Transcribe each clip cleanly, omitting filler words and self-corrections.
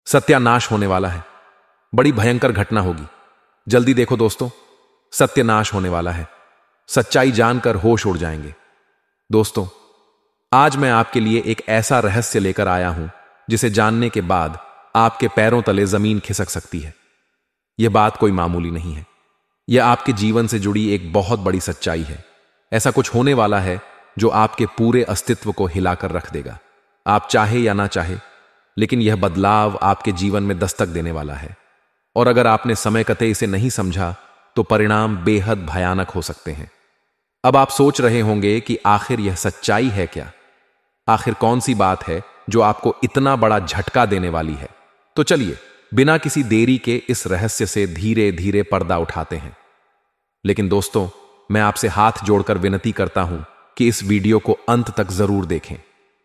सत्यानाश होने वाला है। बड़ी भयंकर घटना होगी। जल्दी देखो दोस्तों, सत्यानाश होने वाला है। सच्चाई जानकर होश उड़ जाएंगे। दोस्तों, आज मैं आपके लिए एक ऐसा रहस्य लेकर आया हूं जिसे जानने के बाद आपके पैरों तले जमीन खिसक सकती है। यह बात कोई मामूली नहीं है। यह आपके जीवन से जुड़ी एक बहुत बड़ी सच्चाई है। ऐसा कुछ होने वाला है जो आपके पूरे अस्तित्व को हिलाकर रख देगा। आप चाहे या ना चाहे, लेकिन यह बदलाव आपके जीवन में दस्तक देने वाला है। और अगर आपने समय कते इसे नहीं समझा तो परिणाम बेहद भयानक हो सकते हैं। अब आप सोच रहे होंगे कि आखिर यह सच्चाई है क्या? आखिर कौन सी बात है जो आपको इतना बड़ा झटका देने वाली है? तो चलिए बिना किसी देरी के इस रहस्य से धीरे धीरे पर्दा उठाते हैं। लेकिन दोस्तों, मैं आपसे हाथ जोड़कर विनती करता हूं कि इस वीडियो को अंत तक जरूर देखें,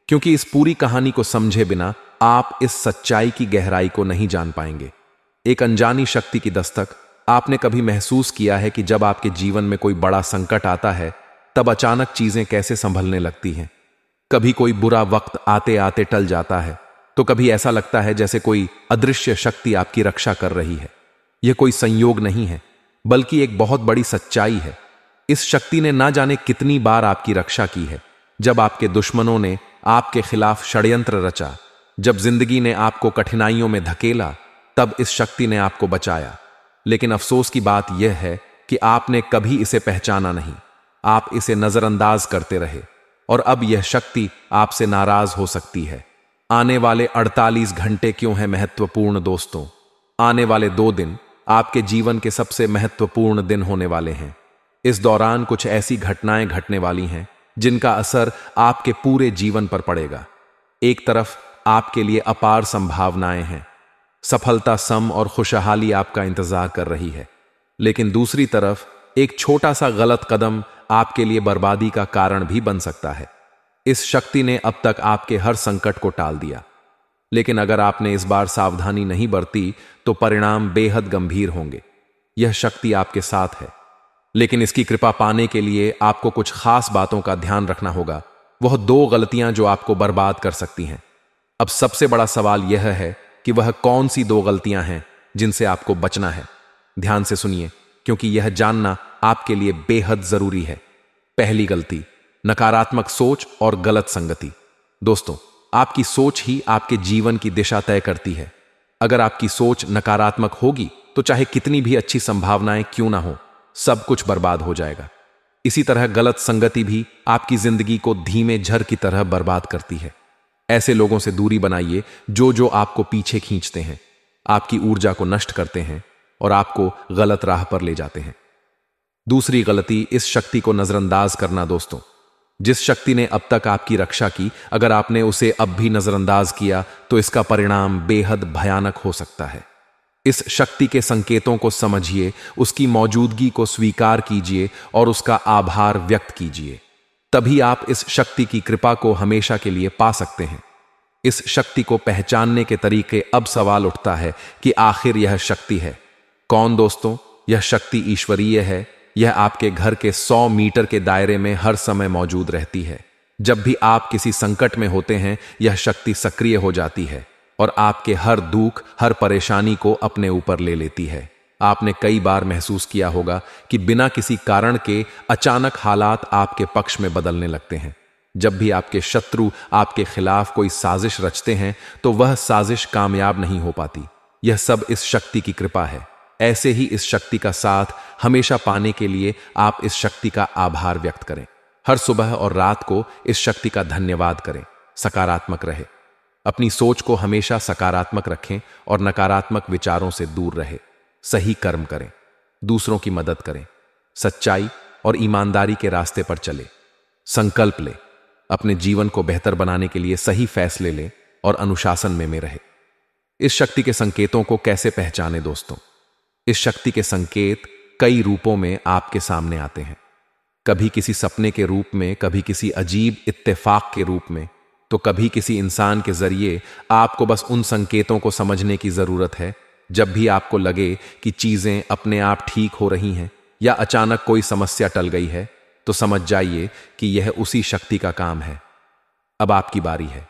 क्योंकि इस पूरी कहानी को समझे बिना आप इस सच्चाई की गहराई को नहीं जान पाएंगे। एक अनजानी शक्ति की दस्तक। आपने कभी महसूस किया है कि जब आपके जीवन में कोई बड़ा संकट आता है तब अचानक चीजें कैसे संभलने लगती हैं? कभी कोई बुरा वक्त आते आते टल जाता है, तो कभी ऐसा लगता है जैसे कोई अदृश्य शक्ति आपकी रक्षा कर रही है। यह कोई संयोग नहीं है, बल्कि एक बहुत बड़ी सच्चाई है। इस शक्ति ने ना जाने कितनी बार आपकी रक्षा की है। जब आपके दुश्मनों ने आपके खिलाफ षड्यंत्र रचा, जब जिंदगी ने आपको कठिनाइयों में धकेला, तब इस शक्ति ने आपको बचाया। लेकिन अफसोस की बात यह है कि आपने कभी इसे पहचाना नहीं। आप इसे नजरअंदाज करते रहे और अब यह शक्ति आपसे नाराज हो सकती है। आने वाले 48 घंटे क्यों हैं महत्वपूर्ण दोस्तों? आने वाले 2 दिन आपके जीवन के सबसे महत्वपूर्ण दिन होने वाले हैं। इस दौरान कुछ ऐसी घटनाएं घटने वाली हैं जिनका असर आपके पूरे जीवन पर पड़ेगा। एक तरफ आपके लिए अपार संभावनाएं हैं। सफलता, सम और खुशहाली आपका इंतजार कर रही है। लेकिन दूसरी तरफ एक छोटा सा गलत कदम आपके लिए बर्बादी का कारण भी बन सकता है। इस शक्ति ने अब तक आपके हर संकट को टाल दिया, लेकिन अगर आपने इस बार सावधानी नहीं बरती तो परिणाम बेहद गंभीर होंगे। यह शक्ति आपके साथ है, लेकिन इसकी कृपा पाने के लिए आपको कुछ खास बातों का ध्यान रखना होगा। वह 2 गलतियां जो आपको बर्बाद कर सकती हैं। अब सबसे बड़ा सवाल यह है कि वह कौन सी 2 गलतियां हैं जिनसे आपको बचना है। ध्यान से सुनिए, क्योंकि यह जानना आपके लिए बेहद जरूरी है। पहली गलती, नकारात्मक सोच और गलत संगति। दोस्तों, आपकी सोच ही आपके जीवन की दिशा तय करती है। अगर आपकी सोच नकारात्मक होगी तो चाहे कितनी भी अच्छी संभावनाएं क्यों ना हो, सब कुछ बर्बाद हो जाएगा। इसी तरह गलत संगति भी आपकी जिंदगी को धीमे झर की तरह बर्बाद करती है। ऐसे लोगों से दूरी बनाइए जो आपको पीछे खींचते हैं, आपकी ऊर्जा को नष्ट करते हैं और आपको गलत राह पर ले जाते हैं। दूसरी गलती, इस शक्ति को नजरअंदाज करना। दोस्तों, जिस शक्ति ने अब तक आपकी रक्षा की, अगर आपने उसे अब भी नजरअंदाज किया तो इसका परिणाम बेहद भयानक हो सकता है। इस शक्ति के संकेतों को समझिए, उसकी मौजूदगी को स्वीकार कीजिए और उसका आभार व्यक्त कीजिए। तभी आप इस शक्ति की कृपा को हमेशा के लिए पा सकते हैं। इस शक्ति को पहचानने के तरीके। अब सवाल उठता है कि आखिर यह शक्ति है कौन? दोस्तों, यह शक्ति ईश्वरीय है। यह आपके घर के 100 मीटर के दायरे में हर समय मौजूद रहती है। जब भी आप किसी संकट में होते हैं, यह शक्ति सक्रिय हो जाती है और आपके हर दुख, हर परेशानी को अपने ऊपर ले लेती है। आपने कई बार महसूस किया होगा कि बिना किसी कारण के अचानक हालात आपके पक्ष में बदलने लगते हैं। जब भी आपके शत्रु आपके खिलाफ कोई साजिश रचते हैं तो वह साजिश कामयाब नहीं हो पाती। यह सब इस शक्ति की कृपा है। ऐसे ही इस शक्ति का साथ हमेशा पाने के लिए आप इस शक्ति का आभार व्यक्त करें। हर सुबह और रात को इस शक्ति का धन्यवाद करें। सकारात्मक रहे। अपनी सोच को हमेशा सकारात्मक रखें और नकारात्मक विचारों से दूर रहे। सही कर्म करें, दूसरों की मदद करें, सच्चाई और ईमानदारी के रास्ते पर चले। संकल्प ले, अपने जीवन को बेहतर बनाने के लिए सही फैसले ले और अनुशासन में रहे। इस शक्ति के संकेतों को कैसे पहचाने? दोस्तों, इस शक्ति के संकेत कई रूपों में आपके सामने आते हैं। कभी किसी सपने के रूप में, कभी किसी अजीब इत्तेफाक के रूप में, तो कभी किसी इंसान के जरिए। आपको बस उन संकेतों को समझने की जरूरत है। जब भी आपको लगे कि चीजें अपने आप ठीक हो रही हैं या अचानक कोई समस्या टल गई है, तो समझ जाइए कि यह उसी शक्ति का काम है। अब आपकी बारी है।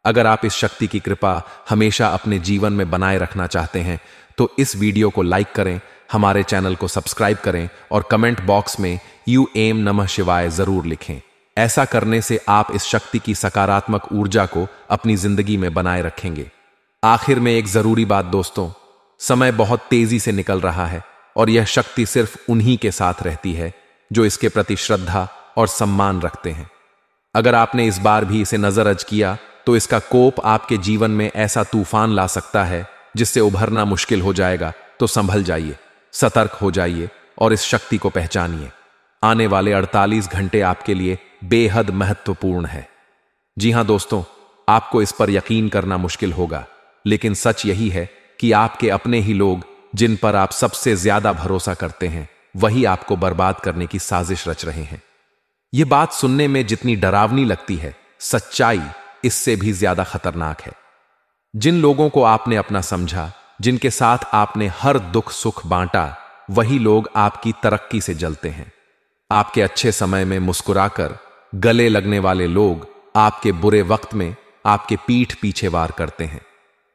अगर आप इस शक्ति की कृपा हमेशा अपने जीवन में बनाए रखना चाहते हैं तो इस वीडियो को लाइक करें, हमारे चैनल को सब्सक्राइब करें और कमेंट बॉक्स में यू एम नमः शिवाय जरूर लिखें। ऐसा करने से आप इस शक्ति की सकारात्मक ऊर्जा को अपनी जिंदगी में बनाए रखेंगे। आखिर में एक जरूरी बात दोस्तों, समय बहुत तेजी से निकल रहा है और यह शक्ति सिर्फ उन्हीं के साथ रहती है जो इसके प्रति श्रद्धा और सम्मान रखते हैं। अगर आपने इस बार भी इसे नजरअंदाज किया तो इसका कोप आपके जीवन में ऐसा तूफान ला सकता है जिससे उभरना मुश्किल हो जाएगा। तो संभल जाइए, सतर्क हो जाइए और इस शक्ति को पहचानिए। आने वाले 48 घंटे आपके लिए बेहद महत्वपूर्ण है। जी हां दोस्तों, आपको इस पर यकीन करना मुश्किल होगा, लेकिन सच यही है कि आपके अपने ही लोग जिन पर आप सबसे ज्यादा भरोसा करते हैं वही आपको बर्बाद करने की साजिश रच रहे हैं। यह बात सुनने में जितनी डरावनी लगती है, सच्चाई इससे भी ज्यादा खतरनाक है। जिन लोगों को आपने अपना समझा, जिनके साथ आपने हर दुख सुख बांटा, वही लोग आपकी तरक्की से जलते हैं। आपके अच्छे समय में मुस्कुराकर गले लगने वाले लोग आपके बुरे वक्त में आपके पीठ पीछे वार करते हैं।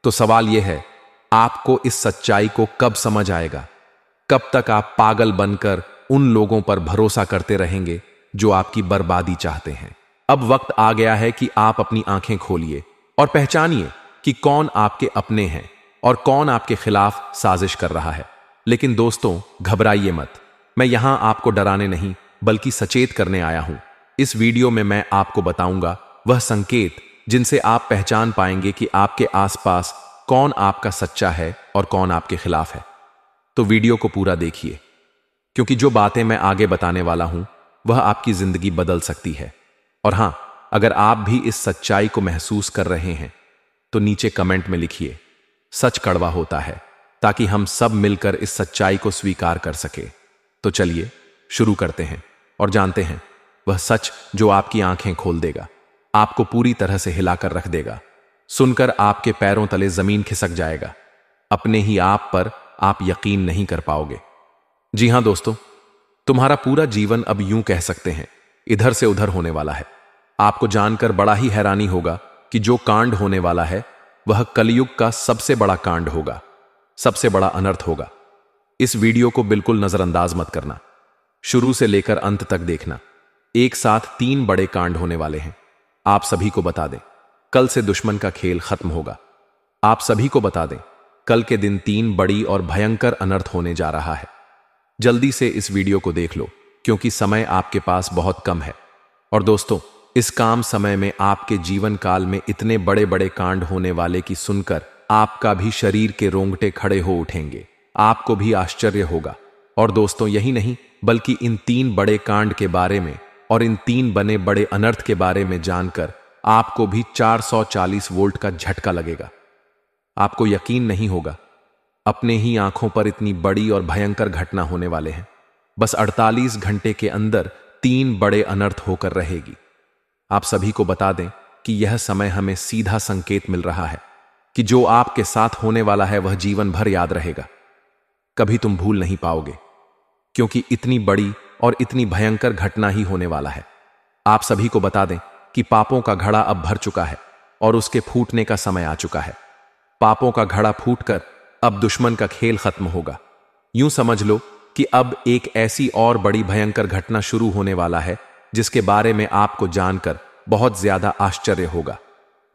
तो सवाल यह है, आपको इस सच्चाई को कब समझ आएगा? कब तक आप पागल बनकर उन लोगों पर भरोसा करते रहेंगे जो आपकी बर्बादी चाहते हैं? अब वक्त आ गया है कि आप अपनी आंखें खोलिए और पहचानिए कि कौन आपके अपने हैं और कौन आपके खिलाफ साजिश कर रहा है। लेकिन दोस्तों, घबराइए मत। मैं यहां आपको डराने नहीं बल्कि सचेत करने आया हूं। इस वीडियो में मैं आपको बताऊंगा वह संकेत जिनसे आप पहचान पाएंगे कि आपके आसपास कौन आपका सच्चा है और कौन आपके खिलाफ है। तो वीडियो को पूरा देखिए, क्योंकि जो बातें मैं आगे बताने वाला हूं वह आपकी जिंदगी बदल सकती है। और हां, अगर आप भी इस सच्चाई को महसूस कर रहे हैं तो नीचे कमेंट में लिखिए, सच कड़वा होता है, ताकि हम सब मिलकर इस सच्चाई को स्वीकार कर सके। तो चलिए शुरू करते हैं और जानते हैं वह सच जो आपकी आंखें खोल देगा, आपको पूरी तरह से हिलाकर रख देगा। सुनकर आपके पैरों तले जमीन खिसक जाएगा। अपने ही आप पर आप यकीन नहीं कर पाओगे। जी हां दोस्तों, तुम्हारा पूरा जीवन अब यूं कह सकते हैं इधर से उधर होने वाला है। आपको जानकर बड़ा ही हैरानी होगा कि जो कांड होने वाला है वह कलयुग का सबसे बड़ा कांड होगा, सबसे बड़ा अनर्थ होगा। इस वीडियो को बिल्कुल नजरअंदाज मत करना, शुरू से लेकर अंत तक देखना। एक साथ 3 बड़े कांड होने वाले हैं। आप सभी को बता दें, कल से दुश्मन का खेल खत्म होगा। आप सभी को बता दें, कल के दिन 3 बड़ी और भयंकर अनर्थ होने जा रहा है। जल्दी से इस वीडियो को देख लो, क्योंकि समय आपके पास बहुत कम है। और दोस्तों, इस काम समय में आपके जीवन काल में इतने बड़े बड़े कांड होने वाले कि सुनकर आपका भी शरीर के रोंगटे खड़े हो उठेंगे, आपको भी आश्चर्य होगा। और दोस्तों, यही नहीं बल्कि इन 3 बड़े कांड के बारे में और इन 3 बने बड़े अनर्थ के बारे में जानकर आपको भी 440 वोल्ट का झटका लगेगा। आपको यकीन नहीं होगा, अपने ही आंखों पर इतनी बड़ी और भयंकर घटना होने वाले हैं। बस 48 घंटे के अंदर 3 बड़े अनर्थ होकर रहेगी। आप सभी को बता दें कि यह समय हमें सीधा संकेत मिल रहा है कि जो आपके साथ होने वाला है वह जीवन भर याद रहेगा, कभी तुम भूल नहीं पाओगे, क्योंकि इतनी बड़ी और इतनी भयंकर घटना ही होने वाला है। आप सभी को बता दें कि पापों का घड़ा अब भर चुका है और उसके फूटने का समय आ चुका है। पापों का घड़ा फूटकर अब दुश्मन का खेल खत्म होगा। यूं समझ लो कि अब एक ऐसी और बड़ी भयंकर घटना शुरू होने वाला है जिसके बारे में आपको जानकर बहुत ज्यादा आश्चर्य होगा।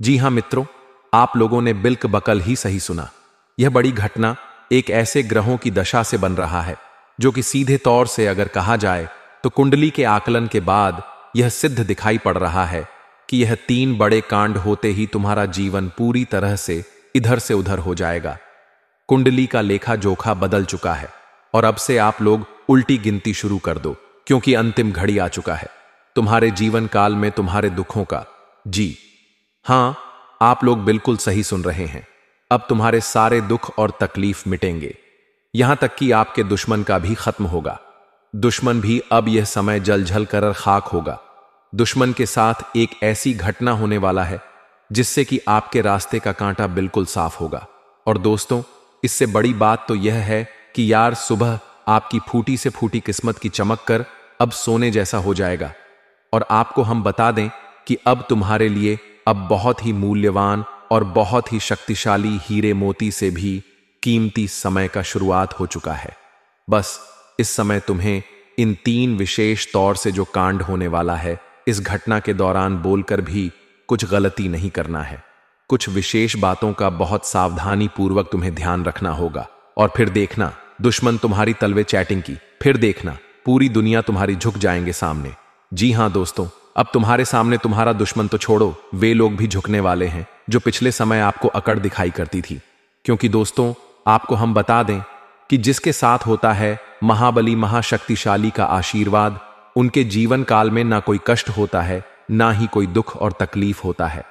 जी हां मित्रों, आप लोगों ने बिल्क बकल ही सही सुना। यह बड़ी घटना एक ऐसे ग्रहों की दशा से बन रहा है जो कि सीधे तौर से अगर कहा जाए तो कुंडली के आकलन के बाद यह सिद्ध दिखाई पड़ रहा है कि यह 3 बड़े कांड होते ही तुम्हारा जीवन पूरी तरह से इधर से उधर हो जाएगा। कुंडली का लेखा जोखा बदल चुका है और अब से आप लोग उल्टी गिनती शुरू कर दो, क्योंकि अंतिम घड़ी आ चुका है तुम्हारे जीवन काल में तुम्हारे दुखों का। जी हां, आप लोग बिल्कुल सही सुन रहे हैं। अब तुम्हारे सारे दुख और तकलीफ मिटेंगे, यहां तक कि आपके दुश्मन का भी खत्म होगा। दुश्मन भी अब यह समय जल जल कर खाक होगा। दुश्मन के साथ एक ऐसी घटना होने वाला है जिससे कि आपके रास्ते का कांटा बिल्कुल साफ होगा। और दोस्तों, इससे बड़ी बात तो यह है कि यार सुबह आपकी फूटी से फूटी किस्मत की चमक कर अब सोने जैसा हो जाएगा। और आपको हम बता दें कि अब तुम्हारे लिए अब बहुत ही मूल्यवान और बहुत ही शक्तिशाली हीरे मोती से भी कीमती समय का शुरुआत हो चुका है। बस इस समय तुम्हें इन 3 विशेष तौर से जो कांड होने वाला है, इस घटना के दौरान बोलकर भी कुछ गलती नहीं करना है। कुछ विशेष बातों का बहुत सावधानी पूर्वक तुम्हें ध्यान रखना होगा। और फिर देखना दुश्मन तुम्हारी तलवे चैटिंग की, फिर देखना पूरी दुनिया तुम्हारी झुक जाएंगे सामने। जी हां दोस्तों, अब तुम्हारे सामने तुम्हारा दुश्मन तो छोड़ो, वे लोग भी झुकने वाले हैं जो पिछले समय आपको अकड़ दिखाई करती थी। क्योंकि दोस्तों, आपको हम बता दें कि जिसके साथ होता है महाबली महाशक्तिशाली का आशीर्वाद, उनके जीवन काल में ना कोई कष्ट होता है, ना ही कोई दुख और तकलीफ होता है।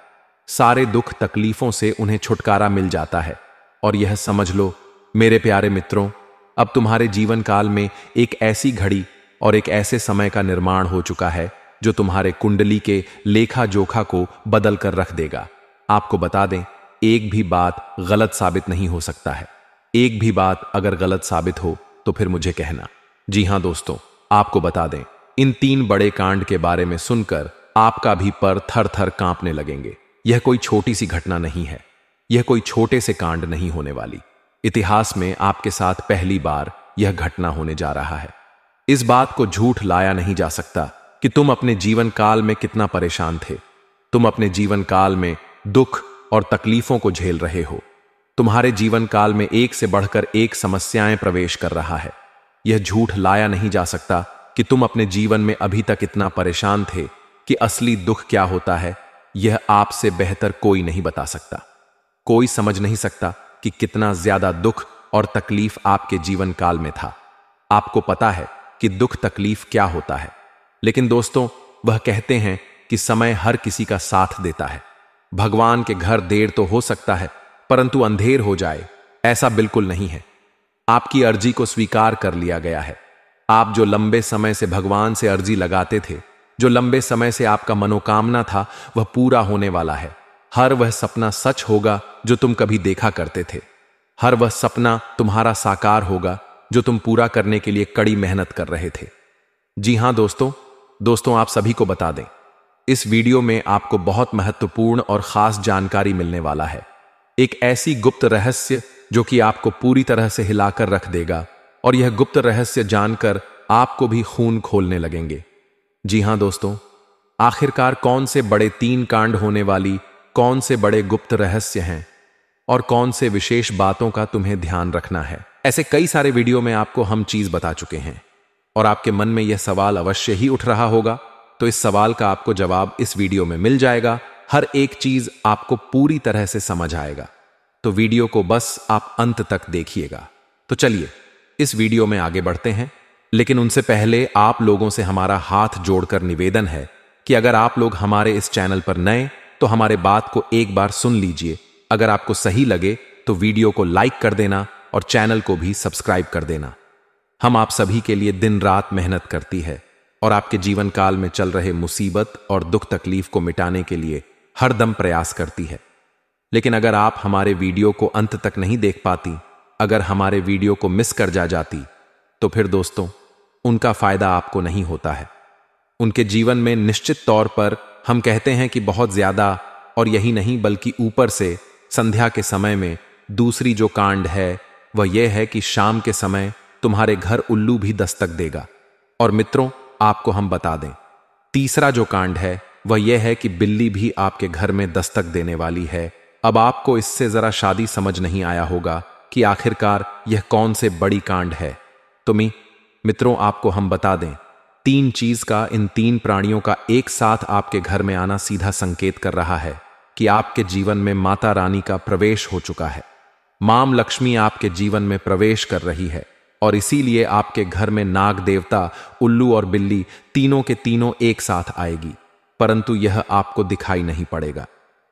सारे दुख तकलीफों से उन्हें छुटकारा मिल जाता है। और यह समझ लो मेरे प्यारे मित्रों, अब तुम्हारे जीवन काल में एक ऐसी घड़ी और एक ऐसे समय का निर्माण हो चुका है जो तुम्हारे कुंडली के लेखा जोखा को बदल कर रख देगा। आपको बता दें, एक भी बात गलत साबित नहीं हो सकता है। एक भी बात अगर गलत साबित हो तो फिर मुझे कहना। जी हां दोस्तों, आपको बता दें, इन 3 बड़े कांड के बारे में सुनकर आपका भी पर थर थर कांपने लगेंगे। यह कोई छोटी सी घटना नहीं है, यह कोई छोटे से कांड नहीं होने वाली। इतिहास में आपके साथ पहली बार यह घटना होने जा रहा है। इस बात को झूठ लाया नहीं जा सकता कि तुम अपने जीवन काल में कितना परेशान थे। तुम अपने जीवन काल में दुख और तकलीफों को झेल रहे हो। तुम्हारे जीवन काल में एक से बढ़कर एक समस्याएं प्रवेश कर रहा है। यह झूठ लाया नहीं जा सकता कि तुम अपने जीवन में अभी तक इतना परेशान थे कि असली दुख क्या होता है, यह आपसे बेहतर कोई नहीं बता सकता। कोई समझ नहीं सकता कि कितना ज्यादा दुख और तकलीफ आपके जीवन काल में था। आपको पता है कि दुख तकलीफ क्या होता है, लेकिन दोस्तों, वह कहते हैं कि समय हर किसी का साथ देता है। भगवान के घर देर तो हो सकता है, परंतु अंधेर हो जाए ऐसा बिल्कुल नहीं है। आपकी अर्जी को स्वीकार कर लिया गया है। आप जो लंबे समय से भगवान से अर्जी लगाते थे, जो लंबे समय से आपका मनोकामना था, वह पूरा होने वाला है। हर वह सपना सच होगा जो तुम कभी देखा करते थे। हर वह सपना तुम्हारा साकार होगा जो तुम पूरा करने के लिए कड़ी मेहनत कर रहे थे। जी हां दोस्तों, आप सभी को बता दें, इस वीडियो में आपको बहुत महत्वपूर्ण और खास जानकारी मिलने वाला है। एक ऐसी गुप्त रहस्य जो कि आपको पूरी तरह से हिलाकर रख देगा, और यह गुप्त रहस्य जानकर आपको भी खून खोलने लगेंगे। जी हां दोस्तों, आखिरकार कौन से बड़े 3 कांड होने वाली कौन से बड़े गुप्त रहस्य हैं और कौन से विशेष बातों का तुम्हें ध्यान रखना है। ऐसे कई सारे वीडियो में आपको हम चीज बता चुके हैं, और आपके मन में यह सवाल अवश्य ही उठ रहा होगा। तो इस सवाल का आपको जवाब इस वीडियो में मिल जाएगा। हर एक चीज आपको पूरी तरह से समझ आएगा। तो वीडियो को बस आप अंत तक देखिएगा। तो चलिए इस वीडियो में आगे बढ़ते हैं, लेकिन उनसे पहले आप लोगों से हमारा हाथ जोड़कर निवेदन है कि अगर आप लोग हमारे इस चैनल पर नए तो हमारे बात को एक बार सुन लीजिए। अगर आपको सही लगे तो वीडियो को लाइक कर देना और चैनल को भी सब्सक्राइब कर देना। हम आप सभी के लिए दिन रात मेहनत करती है और आपके जीवन काल में चल रहे मुसीबत और दुख तकलीफ को मिटाने के लिए हर दम प्रयास करती है। लेकिन अगर आप हमारे वीडियो को अंत तक नहीं देख पाती, अगर हमारे वीडियो को मिस कर जाती, तो फिर दोस्तों उनका फायदा आपको नहीं होता है। उनके जीवन में निश्चित तौर पर हम कहते हैं कि बहुत ज्यादा, और यही नहीं बल्कि ऊपर से संध्या के समय में दूसरी जो कांड है वह यह है कि शाम के समय तुम्हारे घर उल्लू भी दस्तक देगा। और मित्रों, आपको हम बता दें, तीसरा जो कांड है वह यह है कि बिल्ली भी आपके घर में दस्तक देने वाली है। अब आपको इससे जरा शादी समझ नहीं आया होगा कि आखिरकार यह कौन से बड़ी कांड है। तो मित्रों, आपको हम बता दें, 3 चीज का, इन 3 प्राणियों का एक साथ आपके घर में आना सीधा संकेत कर रहा है कि आपके जीवन में माता रानी का प्रवेश हो चुका है। मां लक्ष्मी आपके जीवन में प्रवेश कर रही है, और इसीलिए आपके घर में नाग देवता, उल्लू और बिल्ली तीनों के तीनों एक साथ आएगी, परंतु यह आपको दिखाई नहीं पड़ेगा।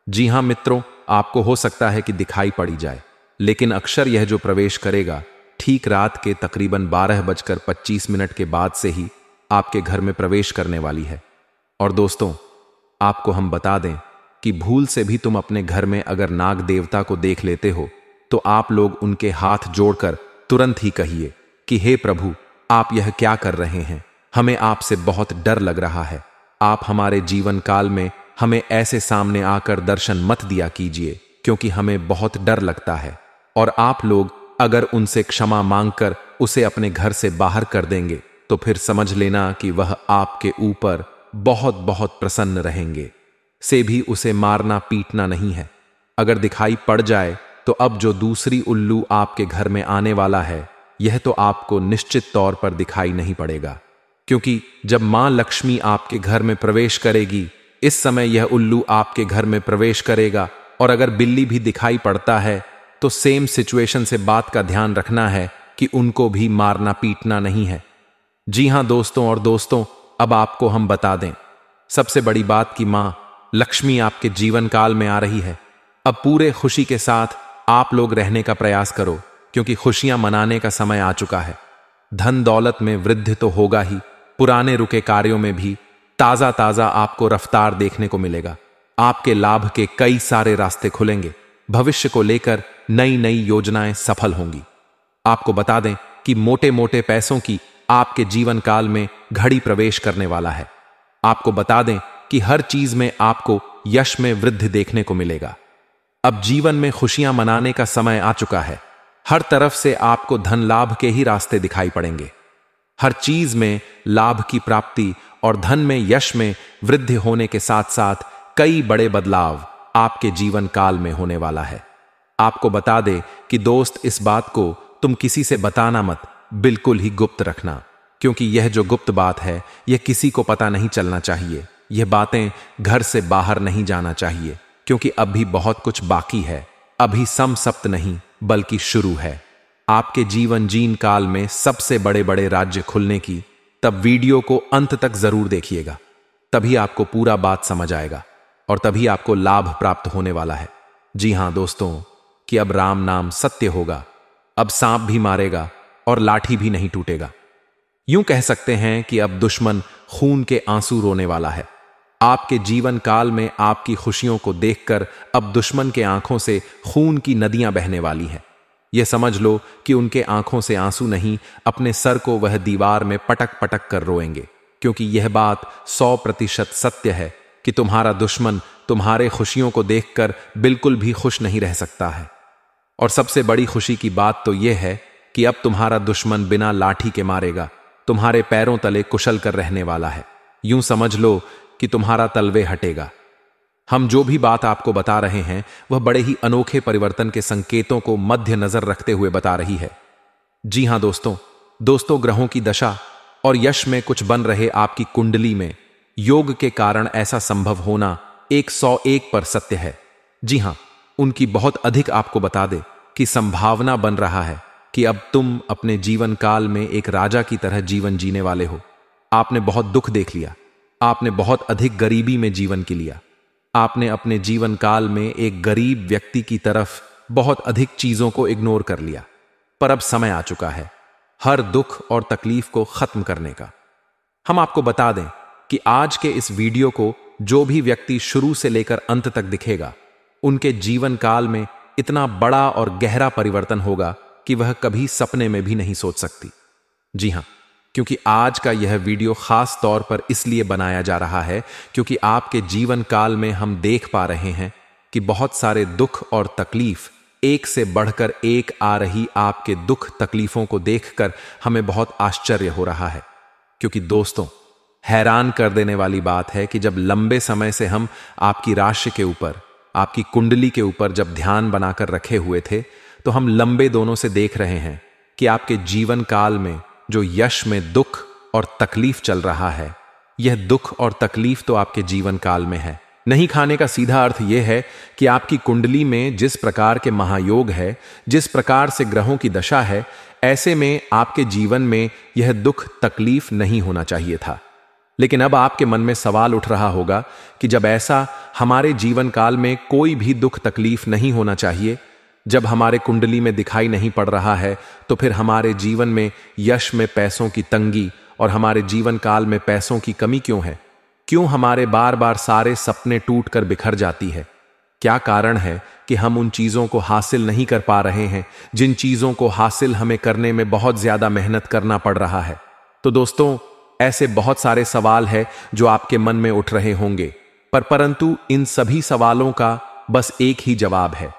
जी हां मित्रों, आपको हो सकता है कि दिखाई पड़ी जाए, लेकिन अक्षर यह जो प्रवेश करेगा ठीक रात के तकरीबन 12:25 के बाद से ही आपके घर में प्रवेश करने वाली है। और दोस्तों, आपको हम बता दें कि भूल से भी तुम अपने घर में अगर नाग देवता को देख लेते हो तो आप लोग उनके हाथ जोड़कर तुरंत ही कहिए कि हे प्रभु, आप यह क्या कर रहे हैं? हमें आपसे बहुत डर लग रहा है। आप हमारे जीवन काल में हमें ऐसे सामने आकर दर्शन मत दिया कीजिए, क्योंकि हमें बहुत डर लगता है। और आप लोग अगर उनसे क्षमा मांगकर उसे अपने घर से बाहर कर देंगे तो फिर समझ लेना कि वह आपके ऊपर बहुत बहुत प्रसन्न रहेंगे। से भी उसे मारना पीटना नहीं है। अगर दिखाई पड़ जाए तो अब जो दूसरी उल्लू आपके घर में आने वाला है, यह तो आपको निश्चित तौर पर दिखाई नहीं पड़ेगा, क्योंकि जब मां लक्ष्मी आपके घर में प्रवेश करेगी, इस समय यह उल्लू आपके घर में प्रवेश करेगा। और अगर बिल्ली भी दिखाई पड़ता है तो सेम सिचुएशन से बात का ध्यान रखना है कि उनको भी मारना पीटना नहीं है। जी हां दोस्तों, और दोस्तों अब आपको हम बता दें सबसे बड़ी बात कि मां लक्ष्मी आपके जीवन काल में आ रही है। अब पूरे खुशी के साथ आप लोग रहने का प्रयास करो, क्योंकि खुशियां मनाने का समय आ चुका है। धन दौलत में वृद्धि तो होगा ही, पुराने रुके कार्यों में भी ताजा ताजा आपको रफ्तार देखने को मिलेगा। आपके लाभ के कई सारे रास्ते खुलेंगे। भविष्य को लेकर नई नई योजनाएं सफल होंगी। आपको बता दें कि मोटे मोटे पैसों की आपके जीवन काल में घड़ी प्रवेश करने वाला है। आपको बता दें कि हर चीज में आपको यश में वृद्धि देखने को मिलेगा। अब जीवन में खुशियां मनाने का समय आ चुका है। हर तरफ से आपको धन लाभ के ही रास्ते दिखाई पड़ेंगे। हर चीज में लाभ की प्राप्ति और धन में यश में वृद्धि होने के साथ साथ कई बड़े बदलाव आपके जीवन काल में होने वाला है। आपको बता दे कि दोस्त, इस बात को तुम किसी से बताना मत, बिल्कुल ही गुप्त रखना, क्योंकि यह जो गुप्त बात है यह किसी को पता नहीं चलना चाहिए। यह बातें घर से बाहर नहीं जाना चाहिए, क्योंकि अभी बहुत कुछ बाकी है। अभी सम सप्त नहीं बल्कि शुरू है। आपके जीवन जीन काल में सबसे बड़े बड़े राज्य खुलने की। तब वीडियो को अंत तक जरूर देखिएगा, तभी आपको पूरा बात समझ आएगा और तभी आपको लाभ प्राप्त होने वाला है। जी हां दोस्तों, कि अब राम नाम सत्य होगा। अब सांप भी मारेगा और लाठी भी नहीं टूटेगा। यूं कह सकते हैं कि अब दुश्मन खून के आंसू रोने वाला है। आपके जीवन काल में आपकी खुशियों को देखकर अब दुश्मन के आंखों से खून की नदियां बहने वाली हैं। यह समझ लो कि उनके आंखों से आंसू नहीं, अपने सर को वह दीवार में पटक पटक कर रोएंगे, क्योंकि यह बात 100% सत्य है कि तुम्हारा दुश्मन तुम्हारे खुशियों को देखकर बिल्कुल भी खुश नहीं रह सकता है। और सबसे बड़ी खुशी की बात तो यह है कि अब तुम्हारा दुश्मन बिना लाठी के मारेगा तुम्हारे पैरों तले कुशल कर रहने वाला है। यूं समझ लो कि तुम्हारा तलवे हटेगा। हम जो भी बात आपको बता रहे हैं वह बड़े ही अनोखे परिवर्तन के संकेतों को मध्य नजर रखते हुए बता रही है। जी हां दोस्तों, ग्रहों की दशा और यश में कुछ बन रहे आपकी कुंडली में योग के कारण ऐसा संभव होना 101 पर सत्य है। जी हां, उनकी बहुत अधिक आपको बता दे कि संभावना बन रहा है कि अब तुम अपने जीवन काल में एक राजा की तरह जीवन जीने वाले हो। आपने बहुत दुख देख लिया, आपने बहुत अधिक गरीबी में जीवन की लिया, आपने अपने जीवन काल में एक गरीब व्यक्ति की तरफ बहुत अधिक चीजों को इग्नोर कर लिया। पर अब समय आ चुका है हर दुख और तकलीफ को खत्म करने का। हम आपको बता दें कि आज के इस वीडियो को जो भी व्यक्ति शुरू से लेकर अंत तक दिखेगा, उनके जीवन काल में इतना बड़ा और गहरा परिवर्तन होगा कि वह कभी सपने में भी नहीं सोच सकती। जी हां, क्योंकि आज का यह वीडियो खास तौर पर इसलिए बनाया जा रहा है क्योंकि आपके जीवन काल में हम देख पा रहे हैं कि बहुत सारे दुख और तकलीफ एक से बढ़कर एक आ रही। आपके दुख तकलीफों को देखकर हमें बहुत आश्चर्य हो रहा है, क्योंकि दोस्तों, हैरान कर देने वाली बात है कि जब लंबे समय से हम आपकी राशि के ऊपर, आपकी कुंडली के ऊपर जब ध्यान बनाकर रखे हुए थे, तो हम लंबे दोनों से देख रहे हैं कि आपके जीवन काल में जो यश में दुख और तकलीफ चल रहा है, यह दुख और तकलीफ तो आपके जीवन काल में है। नहीं खाने का सीधा अर्थ यह है कि आपकी कुंडली में जिस प्रकार के महायोग है, जिस प्रकार से ग्रहों की दशा है, ऐसे में आपके जीवन में यह दुख तकलीफ नहीं होना चाहिए था। लेकिन अब आपके मन में सवाल उठ रहा होगा कि जब ऐसा हमारे जीवन काल में कोई भी दुख तकलीफ नहीं होना चाहिए, जब हमारे कुंडली में दिखाई नहीं पड़ रहा है, तो फिर हमारे जीवन में यश में पैसों की तंगी और हमारे जीवन काल में पैसों की कमी क्यों है? क्यों हमारे बार बार सारे सपने टूट कर बिखर जाती है? क्या कारण है कि हम उन चीजों को हासिल नहीं कर पा रहे हैं जिन चीजों को हासिल हमें करने में बहुत ज्यादा मेहनत करना पड़ रहा है? तो दोस्तों, ऐसे बहुत सारे सवाल हैं जो आपके मन में उठ रहे होंगे, परंतु इन सभी सवालों का बस एक ही जवाब है।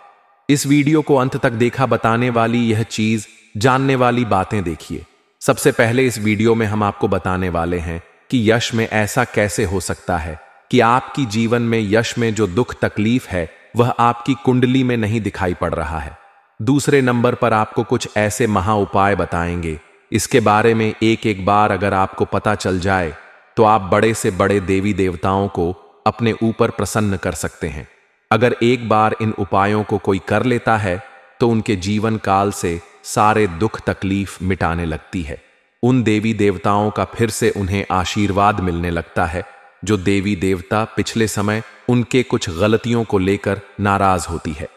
इस वीडियो को अंत तक देखा बताने वाली यह चीज, जानने वाली बातें देखिए। सबसे पहले इस वीडियो में हम आपको बताने वाले हैं कि यश में ऐसा कैसे हो सकता है कि आपकी जीवन में यश में जो दुख तकलीफ है वह आपकी कुंडली में नहीं दिखाई पड़ रहा है। दूसरे नंबर पर आपको कुछ ऐसे महा उपाय बताएंगे, इसके बारे में एक एक बार अगर आपको पता चल जाए तो आप बड़े से बड़े देवी देवताओं को अपने ऊपर प्रसन्न कर सकते हैं। अगर एक बार इन उपायों को कोई कर लेता है तो उनके जीवन काल से सारे दुख तकलीफ मिटाने लगती है। उन देवी देवताओं का फिर से उन्हें आशीर्वाद मिलने लगता है जो देवी देवता पिछले समय उनके कुछ गलतियों को लेकर नाराज होती है।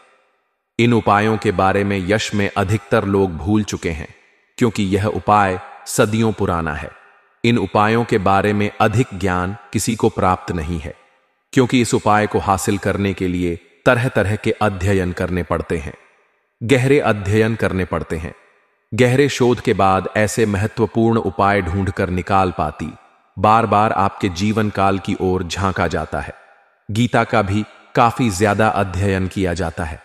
इन उपायों के बारे में यश में अधिकतर लोग भूल चुके हैं क्योंकि यह उपाय सदियों पुराना है। इन उपायों के बारे में अधिक ज्ञान किसी को प्राप्त नहीं है क्योंकि इस उपाय को हासिल करने के लिए तरह तरह के अध्ययन करने पड़ते हैं, गहरे अध्ययन करने पड़ते हैं। गहरे शोध के बाद ऐसे महत्वपूर्ण उपाय ढूंढकर निकाल पाती बार बार आपके जीवन काल की ओर झांका जाता है। गीता का भी काफी ज्यादा अध्ययन किया जाता है।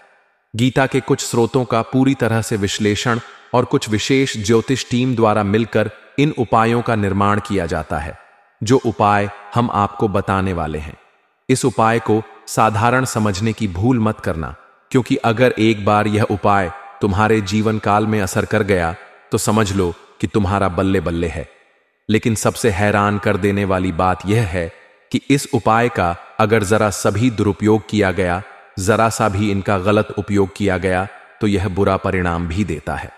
गीता के कुछ स्रोतों का पूरी तरह से विश्लेषण और कुछ विशेष ज्योतिष टीम द्वारा मिलकर इन उपायों का निर्माण किया जाता है, जो उपाय हम आपको बताने वाले हैं। इस उपाय को साधारण समझने की भूल मत करना क्योंकि अगर एक बार यह उपाय तुम्हारे जीवन काल में असर कर गया तो समझ लो कि तुम्हारा बल्ले बल्ले है। लेकिन सबसे हैरान कर देने वाली बात यह है कि इस उपाय का अगर जरा सभी दुरुपयोग किया गया, जरा सा भी इनका गलत उपयोग किया गया तो यह बुरा परिणाम भी देता है।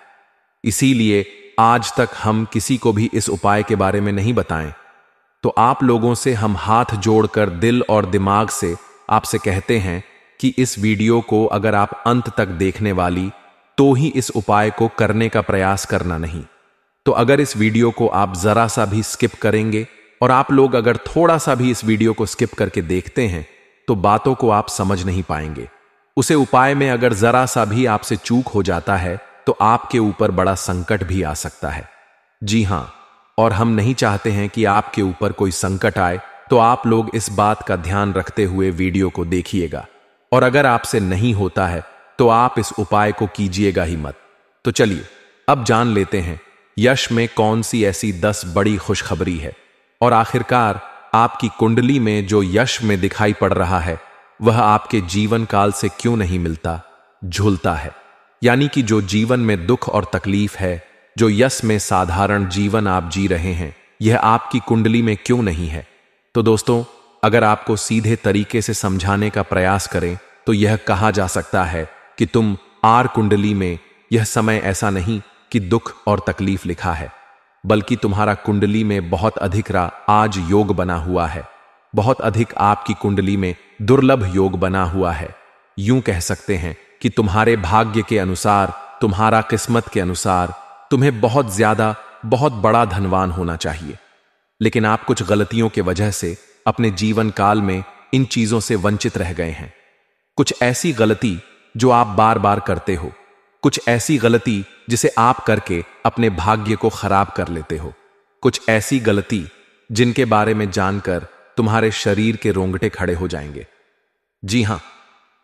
इसीलिए आज तक हम किसी को भी इस उपाय के बारे में नहीं बताएं। तो आप लोगों से हम हाथ जोड़कर दिल और दिमाग से आपसे कहते हैं कि इस वीडियो को अगर आप अंत तक देखने वाली तो ही इस उपाय को करने का प्रयास करना नहीं। तो अगर इस वीडियो को आप जरा सा भी स्किप करेंगे और आप लोग अगर थोड़ा सा भी इस वीडियो को स्किप करके देखते हैं तो बातों को आप समझ नहीं पाएंगे। उसे उपाय में अगर जरा सा भी आपसे चूक हो जाता है तो आपके ऊपर बड़ा संकट भी आ सकता है। जी हां, और हम नहीं चाहते हैं कि आपके ऊपर कोई संकट आए, तो आप लोग इस बात का ध्यान रखते हुए वीडियो को देखिएगा। और अगर आपसे नहीं होता है तो आप इस उपाय को कीजिएगा ही मत। तो चलिए अब जान लेते हैं यश में कौन सी ऐसी 10 बड़ी खुशखबरी है और आखिरकार आपकी कुंडली में जो यश में दिखाई पड़ रहा है वह आपके जीवन काल से क्यों नहीं मिलता, झूलता है। यानी कि जो जीवन में दुख और तकलीफ है, जो यश में साधारण जीवन आप जी रहे हैं, यह आपकी कुंडली में क्यों नहीं है। तो दोस्तों, अगर आपको सीधे तरीके से समझाने का प्रयास करें तो यह कहा जा सकता है कि तुम आर कुंडली में यह समय ऐसा नहीं कि दुख और तकलीफ लिखा है, बल्कि तुम्हारा कुंडली में बहुत अधिक आज योग बना हुआ है। बहुत अधिक आपकी कुंडली में दुर्लभ योग बना हुआ है। यूं कह सकते हैं कि तुम्हारे भाग्य के अनुसार, तुम्हारा किस्मत के अनुसार तुम्हें बहुत ज्यादा, बहुत बड़ा धनवान होना चाहिए। लेकिन आप कुछ गलतियों के वजह से अपने जीवन काल में इन चीजों से वंचित रह गए हैं। कुछ ऐसी गलती जो आप बार बार करते हो, कुछ ऐसी गलती जिसे आप करके अपने भाग्य को खराब कर लेते हो, कुछ ऐसी गलती जिनके बारे में जानकर तुम्हारे शरीर के रोंगटे खड़े हो जाएंगे। जी हां,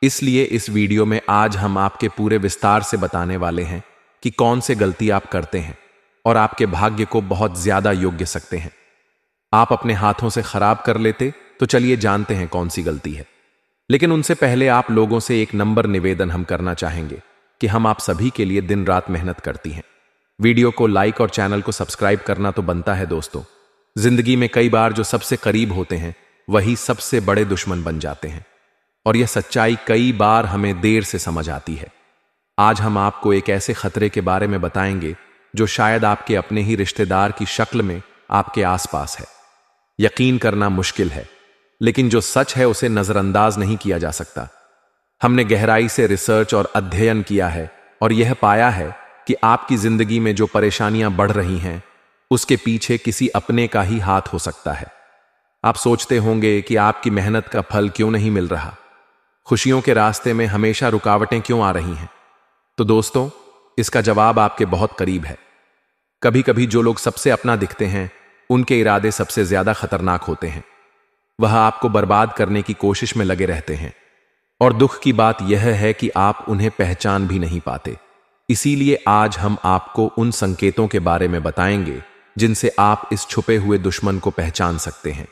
इसलिए इस वीडियो में आज हम आपके पूरे विस्तार से बताने वाले हैं कि कौन से गलती आप करते हैं और आपके भाग्य को बहुत ज्यादा योग्य सकते हैं। आप अपने हाथों से खराब कर लेते, तो चलिए जानते हैं कौन सी गलती है। लेकिन उनसे पहले आप लोगों से एक नंबर निवेदन हम करना चाहेंगे कि हम आप सभी के लिए दिन रात मेहनत करती हैं। वीडियो को लाइक और चैनल को सब्सक्राइब करना तो बनता है दोस्तों। जिंदगी में कई बार जो सबसे करीब होते हैं वही सबसे बड़े दुश्मन बन जाते हैं और यह सच्चाई कई बार हमें देर से समझ आती है। आज हम आपको एक ऐसे खतरे के बारे में बताएंगे जो शायद आपके अपने ही रिश्तेदार की शक्ल में आपके आसपास है। यकीन करना मुश्किल है, लेकिन जो सच है उसे नजरअंदाज नहीं किया जा सकता। हमने गहराई से रिसर्च और अध्ययन किया है और यह पाया है कि आपकी जिंदगी में जो परेशानियां बढ़ रही हैं उसके पीछे किसी अपने का ही हाथ हो सकता है। आप सोचते होंगे कि आपकी मेहनत का फल क्यों नहीं मिल रहा, खुशियों के रास्ते में हमेशा रुकावटें क्यों आ रही हैं। तो दोस्तों, इसका जवाब आपके बहुत करीब है। कभी कभी जो लोग सबसे अपना दिखते हैं उनके इरादे सबसे ज्यादा खतरनाक होते हैं। वह आपको बर्बाद करने की कोशिश में लगे रहते हैं। और दुख की बात यह है कि आप उन्हें पहचान भी नहीं पाते। इसीलिए आज हम आपको उन संकेतों के बारे में बताएंगे जिनसे आप इस छुपे हुए दुश्मन को पहचान सकते हैं।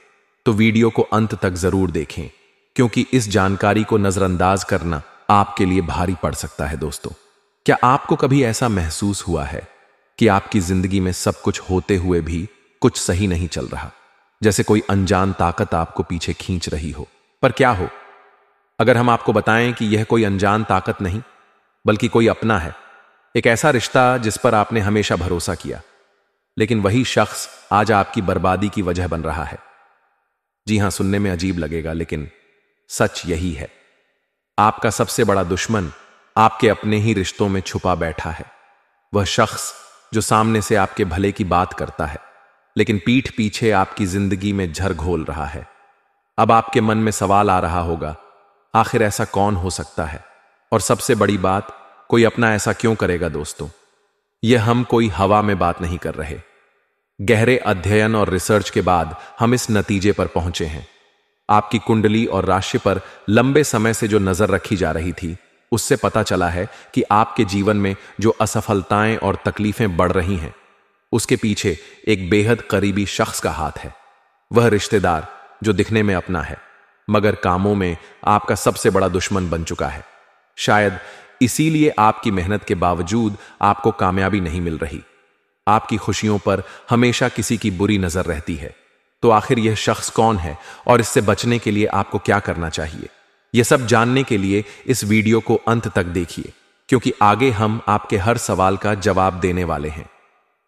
तो वीडियो को अंत तक जरूर देखें, क्योंकि इस जानकारी को नजरअंदाज करना आपके लिए भारी पड़ सकता है। दोस्तों, क्या आपको कभी ऐसा महसूस हुआ है कि आपकी जिंदगी में सब कुछ होते हुए भी कुछ सही नहीं चल रहा, जैसे कोई अनजान ताकत आपको पीछे खींच रही हो? पर क्या हो अगर हम आपको बताएं कि यह कोई अनजान ताकत नहीं, बल्कि कोई अपना है, एक ऐसा रिश्ता जिस पर आपने हमेशा भरोसा किया, लेकिन वही शख्स आज आपकी बर्बादी की वजह बन रहा है। जी हां, सुनने में अजीब लगेगा, लेकिन सच यही है। आपका सबसे बड़ा दुश्मन आपके अपने ही रिश्तों में छुपा बैठा है। वह शख्स जो सामने से आपके भले की बात करता है, लेकिन पीठ पीछे आपकी जिंदगी में झर घोल रहा है। अब आपके मन में सवाल आ रहा होगा, आखिर ऐसा कौन हो सकता है? और सबसे बड़ी बात, कोई अपना ऐसा क्यों करेगा? दोस्तों, यह हम कोई हवा में बात नहीं कर रहे। गहरे अध्ययन और रिसर्च के बाद हम इस नतीजे पर पहुंचे हैं। आपकी कुंडली और राशि पर लंबे समय से जो नजर रखी जा रही थी, उससे पता चला है कि आपके जीवन में जो असफलताएं और तकलीफें बढ़ रही हैं, उसके पीछे एक बेहद करीबी शख्स का हाथ है। वह रिश्तेदार जो दिखने में अपना है, मगर कामों में आपका सबसे बड़ा दुश्मन बन चुका है। शायद इसीलिए आपकी मेहनत के बावजूद आपको कामयाबी नहीं मिल रही। आपकी खुशियों पर हमेशा किसी की बुरी नजर रहती है। तो आखिर यह शख्स कौन है और इससे बचने के लिए आपको क्या करना चाहिए? यह सब जानने के लिए इस वीडियो को अंत तक देखिए, क्योंकि आगे हम आपके हर सवाल का जवाब देने वाले हैं।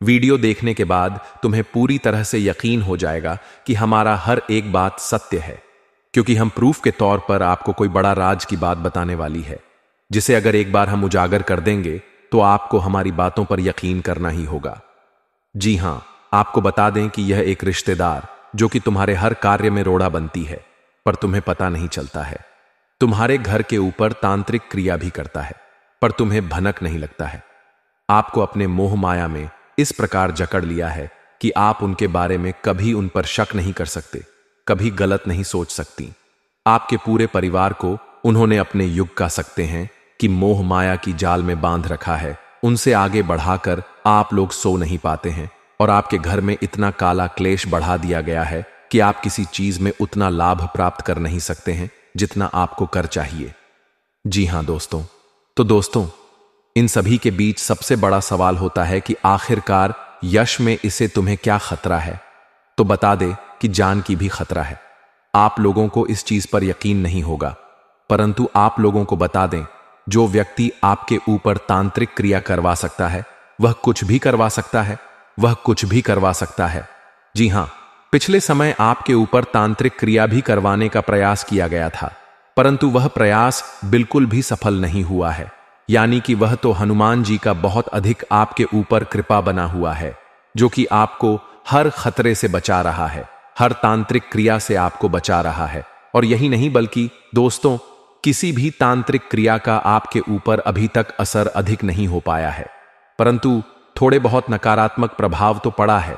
वीडियो देखने के बाद तुम्हें पूरी तरह से यकीन हो जाएगा कि हमारा हर एक बात सत्य है, क्योंकि हम प्रूफ के तौर पर आपको कोई बड़ा राज की बात बताने वाली है, जिसे अगर एक बार हम उजागर कर देंगे तो आपको हमारी बातों पर यकीन करना ही होगा। जी हां, आपको बता दें कि यह एक रिश्तेदार जो कि तुम्हारे हर कार्य में रोड़ा बनती है, पर तुम्हें पता नहीं चलता है। तुम्हारे घर के ऊपर तांत्रिक क्रिया भी करता है, पर तुम्हें भनक नहीं लगता है। आपको अपने मोह माया में इस प्रकार जकड़ लिया है कि आप उनके बारे में कभी उन पर शक नहीं कर सकते, कभी गलत नहीं सोच सकती। आपके पूरे परिवार को उन्होंने अपने युग का सकते हैं कि मोह माया की जाल में बांध रखा है। उनसे आगे बढ़ाकर आप लोग सो नहीं पाते हैं, और आपके घर में इतना काला क्लेश बढ़ा दिया गया है कि आप किसी चीज में उतना लाभ प्राप्त कर नहीं सकते हैं जितना आपको कर चाहिए। जी हां दोस्तों, तो दोस्तों, इन सभी के बीच सबसे बड़ा सवाल होता है कि आखिरकार यश में इसे तुम्हें क्या खतरा है? तो बता दे कि जान की भी खतरा है। आप लोगों को इस चीज पर यकीन नहीं होगा, परंतु आप लोगों को बता दें, जो व्यक्ति आपके ऊपर तांत्रिक क्रिया करवा सकता है, वह कुछ भी करवा सकता है। वह कुछ भी करवा सकता है। जी हां, पिछले समय आपके ऊपर तांत्रिक क्रिया भी करवाने का प्रयास किया गया था, परंतु वह प्रयास बिल्कुल भी सफल नहीं हुआ है। यानी कि वह तो हनुमान जी का बहुत अधिक आपके ऊपर कृपा बना हुआ है, जो कि आपको हर खतरे से बचा रहा है, हर तांत्रिक क्रिया से आपको बचा रहा है। और यही नहीं, बल्कि दोस्तों, किसी भी तांत्रिक क्रिया का आपके ऊपर अभी तक असर अधिक नहीं हो पाया है, परंतु थोड़े बहुत नकारात्मक प्रभाव तो पड़ा है।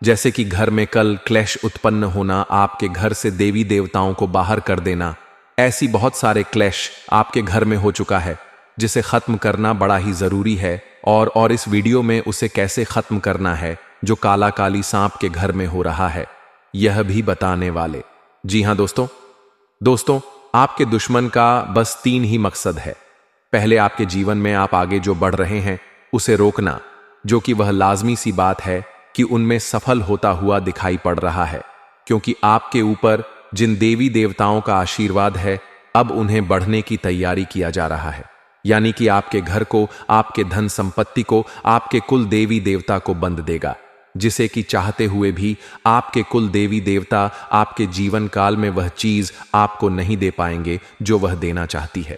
जैसे कि घर में कल क्लेश उत्पन्न होना, आपके घर से देवी देवताओं को बाहर कर देना, ऐसी बहुत सारे क्लेश आपके घर में हो चुका है, जिसे खत्म करना बड़ा ही जरूरी है। और इस वीडियो में उसे कैसे खत्म करना है जो काला काली सांप के घर में हो रहा है, यह भी बताने वाले। जी हां दोस्तों, आपके दुश्मन का बस 3 ही मकसद है। पहले, आपके जीवन में आप आगे जो बढ़ रहे हैं उसे रोकना, जो कि वह लाजमी सी बात है कि उनमें सफल होता हुआ दिखाई पड़ रहा है, क्योंकि आपके ऊपर जिन देवी देवताओं का आशीर्वाद है, अब उन्हें बढ़ने की तैयारी किया जा रहा है। यानी कि आपके घर को, आपके धन संपत्ति को, आपके कुल देवी देवता को बंद देगा, जिसे कि चाहते हुए भी आपके कुल देवी देवता आपके जीवन काल में वह चीज आपको नहीं दे पाएंगे जो वह देना चाहती है।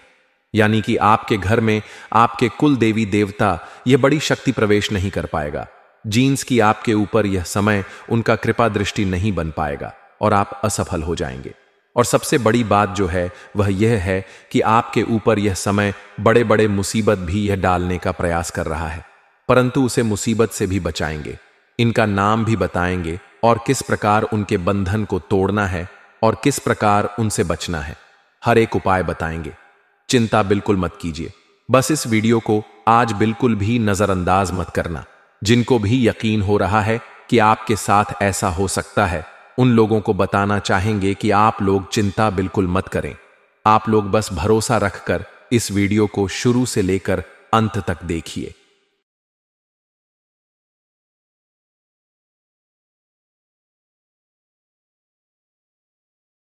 यानी कि आपके घर में आपके कुल देवी देवता यह बड़ी शक्ति प्रवेश नहीं कर पाएगा। जीन्स की आपके ऊपर यह समय उनका कृपा दृष्टि नहीं बन पाएगा और आप असफल हो जाएंगे। और सबसे बड़ी बात जो है वह यह है कि आपके ऊपर यह समय बड़े बड़े मुसीबत भी यह डालने का प्रयास कर रहा है, परंतु उसे मुसीबत से भी बचाएंगे, इनका नाम भी बताएंगे और किस प्रकार उनके बंधन को तोड़ना है और किस प्रकार उनसे बचना है, हर एक उपाय बताएंगे। चिंता बिल्कुल मत कीजिए, बस इस वीडियो को आज बिल्कुल भी नजरअंदाज मत करना। जिनको भी यकीन हो रहा है कि आपके साथ ऐसा हो सकता है, उन लोगों को बताना चाहेंगे कि आप लोग चिंता बिल्कुल मत करें। आप लोग बस भरोसा रखकर इस वीडियो को शुरू से लेकर अंत तक देखिए।